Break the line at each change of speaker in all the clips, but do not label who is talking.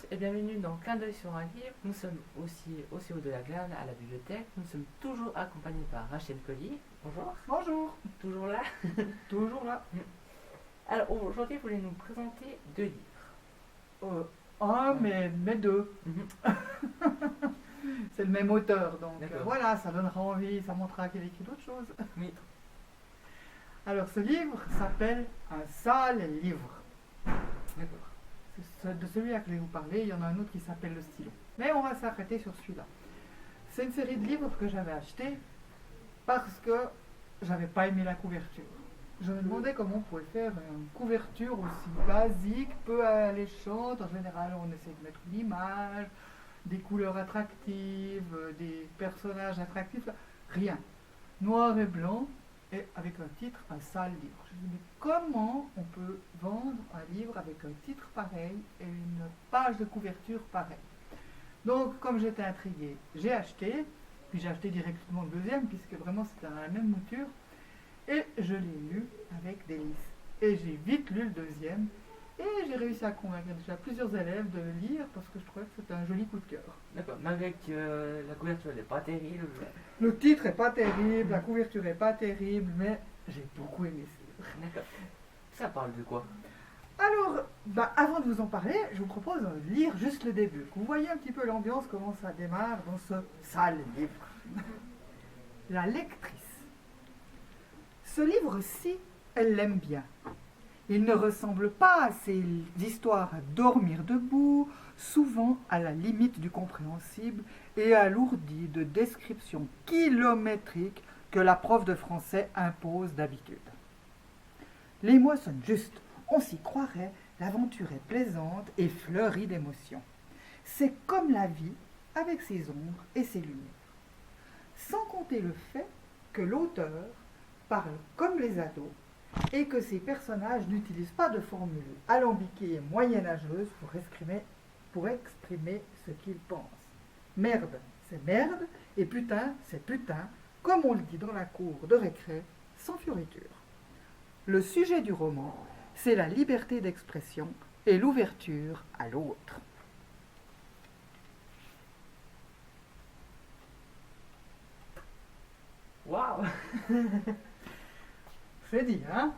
tous et bienvenue dans Clin d'œil sur un livre. Nous sommes aussi au CO de la Glane à la bibliothèque. Nous sommes toujours accompagnés par Rachel Collier. Bonjour.
Bonjour.
Toujours là.
Toujours là.
Alors aujourd'hui, vous voulez nous présenter deux livres.
Mais deux. C'est le même auteur, donc voilà, ça donnera envie, ça montrera qu'il écrit d'autres choses.
Oui.
Alors ce livre s'appelle Un sale livre.
D'accord.
De celui-là que je vais vous parler, il y en a un autre qui s'appelle Le stylo. Mais on va s'arrêter sur celui-là. C'est une série de livres que j'avais acheté parce que j'avais pas aimé la couverture. Je me demandais comment on pouvait faire une couverture aussi basique, peu alléchante. En général, on essaie de mettre une image, des couleurs attractives, des personnages attractifs. Rien. Noir et blanc, et avec un titre, un sale livre. Je me dis, mais comment on peut vendre un livre avec un titre pareil et une page de couverture pareille? Donc, comme j'étais intriguée, j'ai acheté, puis j'ai acheté directement le deuxième, puisque vraiment c'était dans la même mouture, et je l'ai lu avec délice. Et j'ai vite lu le deuxième, et j'ai réussi à convaincre déjà plusieurs élèves de le lire, parce que je trouvais que c'était un joli coup de cœur.
D'accord, malgré que la couverture n'est pas terrible.
Le titre n'est pas terrible, la couverture n'est pas terrible, mais j'ai beaucoup aimé ce livre.
D'accord. Ça parle de quoi?
Alors, avant de vous en parler, je vous propose de lire juste le début. Que vous voyez un petit peu l'ambiance, comment ça démarre dans ce sale livre. La lectrice. Ce livre-ci, elle l'aime bien. Il ne ressemble pas à ces histoires à dormir debout, souvent à la limite du compréhensible et alourdi de descriptions kilométriques que la prof de français impose d'habitude. Les mots sonnent justes, on s'y croirait, l'aventure est plaisante et fleurie d'émotions. C'est comme la vie avec ses ombres et ses lumières. Sans compter le fait que l'auteur parle comme les ados et que ces personnages n'utilisent pas de formules alambiquées et moyenâgeuses pour exprimer ce qu'ils pensent. Merde, c'est merde, et putain, c'est putain, comme on le dit dans la cour de récré, sans fioriture. Le sujet du roman, c'est la liberté d'expression et l'ouverture à l'autre.
Waouh.
C'est dit, hein?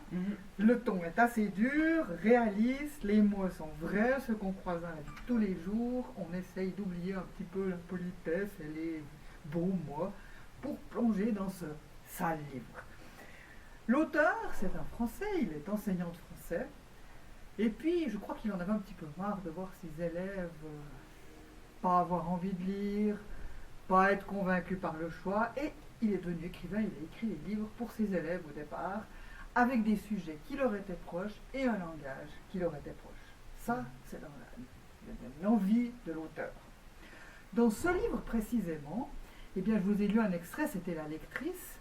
Le ton est assez dur, réaliste, les mots sont vrais, ce qu'on croise dans la vie tous les jours. On essaye d'oublier un petit peu la politesse et les beaux mots pour plonger dans ce sale livre. L'auteur, c'est un Français, il est enseignant de français. Et puis, je crois qu'il en avait un petit peu marre de voir ses élèves pas avoir envie de lire, pas être convaincus par le choix. Et il est devenu écrivain, il a écrit des livres pour ses élèves au départ, avec des sujets qui leur étaient proches et un langage qui leur était proche. Ça, c'est dans l'envie de l'auteur. Dans ce livre précisément, eh bien, je vous ai lu un extrait, c'était la lectrice,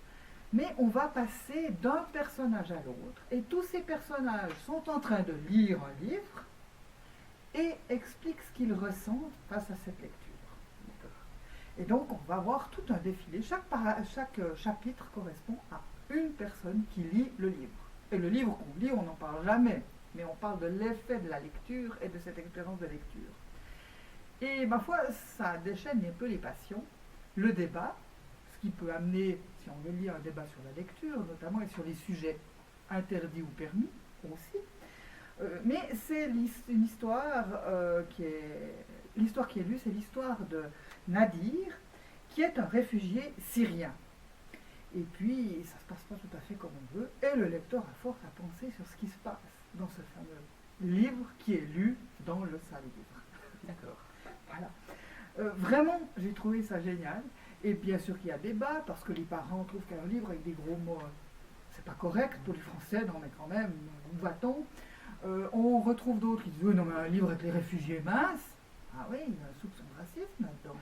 mais on va passer d'un personnage à l'autre, et tous ces personnages sont en train de lire un livre et expliquent ce qu'ils ressentent face à cette lecture. Et donc, on va voir tout un défilé. Chaque chapitre correspond à une personne qui lit le livre. Et le livre qu'on lit, on n'en parle jamais, mais on parle de l'effet de la lecture et de cette expérience de lecture. Et ma foi, ça déchaîne un peu les passions, le débat, ce qui peut amener, si on veut lire, un débat sur la lecture, notamment, et sur les sujets interdits ou permis aussi. Mais c'est une histoire l'histoire qui est lue, c'est l'histoire de Nadir, qui est un réfugié syrien. Et puis, ça ne se passe pas tout à fait comme on veut, et le lecteur a fort à penser sur ce qui se passe dans ce fameux livre qui est lu dans le sale livre.
D'accord.
Voilà. Vraiment, j'ai trouvé ça génial. Et bien sûr qu'il y a débat, parce que les parents trouvent qu'un livre avec des gros mots, c'est pas correct pour les Français, non mais quand même, où va-t-on? On retrouve d'autres qui disent, non mais un livre avec les réfugiés minces, ah oui, il y a un soupçon de racisme là-dedans.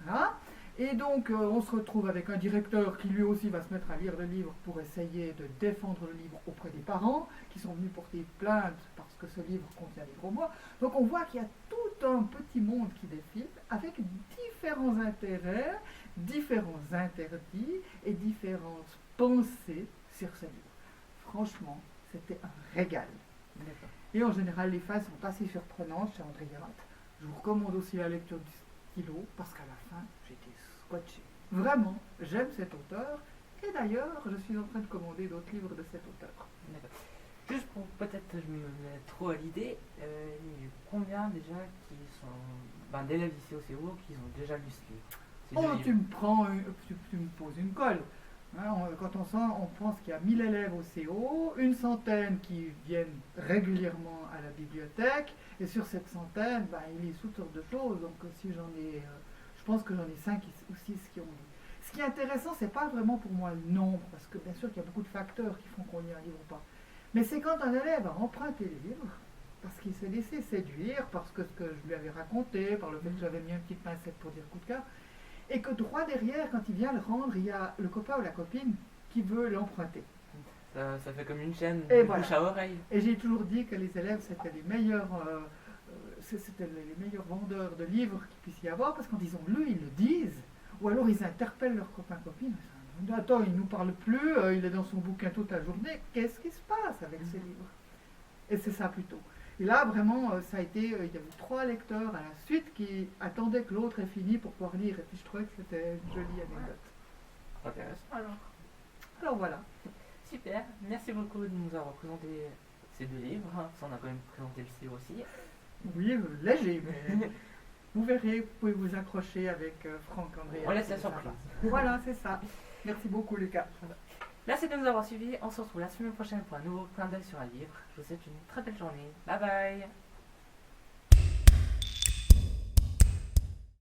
Voilà. Et donc, on se retrouve avec un directeur qui lui aussi va se mettre à lire le livre pour essayer de défendre le livre auprès des parents qui sont venus porter plainte parce que ce livre contient des gros mots. Donc, on voit qu'il y a tout un petit monde qui défile avec différents intérêts, différents interdits et différentes pensées sur ce livre. Franchement, c'était un régal. Et en général, les fins sont assez surprenantes chez André Guérin. Je vous recommande aussi la lecture du stylo, parce qu'à la fin, j'étais scotché. Vraiment, j'aime cet auteur, et d'ailleurs, je suis en train de commander d'autres livres de cet auteur.
D'accord. Juste pour peut-être je me mets trop à l'idée, il y a eu combien déjà qui sont d'élèves ici au CO qui ont déjà lu ce livre? Ces deux
Oh,
livres.
tu me poses une colle. Hein, quand on pense qu'il y a 1000 élèves au CO, une centaine qui viennent régulièrement à la bibliothèque, et sur cette centaine, ils lisent toutes sortes de choses. Donc si j'en ai, je pense que j'en ai 5 ou 6 qui ont lu. Ce qui est intéressant, c'est pas vraiment pour moi le nombre, parce que bien sûr qu'il y a beaucoup de facteurs qui font qu'on lit un livre ou pas. Mais c'est quand un élève a emprunté le livre, parce qu'il s'est laissé séduire, parce que ce que je lui avais raconté, par le fait que j'avais mis une petite pincette pour dire coup de cœur, et que droit derrière, quand il vient le rendre, il y a le copain ou la copine qui veut l'emprunter.
Ça fait comme une chaîne
Et
de
voilà.
bouche à oreille.
Et j'ai toujours dit que les élèves, c'était les meilleurs vendeurs de livres qu'il puisse y avoir, parce que quand ils ont lu, ils le disent, ou alors ils interpellent leurs copains-copines. Attends, il ne nous parle plus, il est dans son bouquin toute la journée, qu'est-ce qui se passe avec ces livres? Et c'est ça plutôt. Et là, vraiment, ça a été, il y avait 3 lecteurs à la suite qui attendaient que l'autre ait fini pour pouvoir lire, et puis je trouvais que c'était une jolie anecdote.
Intéressant.
Alors voilà.
Super, merci beaucoup de nous avoir présenté ces 2 livres. Ça, on a quand même présenté le CO aussi.
Oui, léger, mais vous verrez, vous pouvez vous accrocher avec Franck André.
On laisse la surprise.
Voilà, c'est ça. Merci beaucoup, Lucas.
Merci de nous avoir suivis. On se retrouve la semaine prochaine pour un nouveau clin d'œil sur un livre. Je vous souhaite une très belle journée. Bye bye.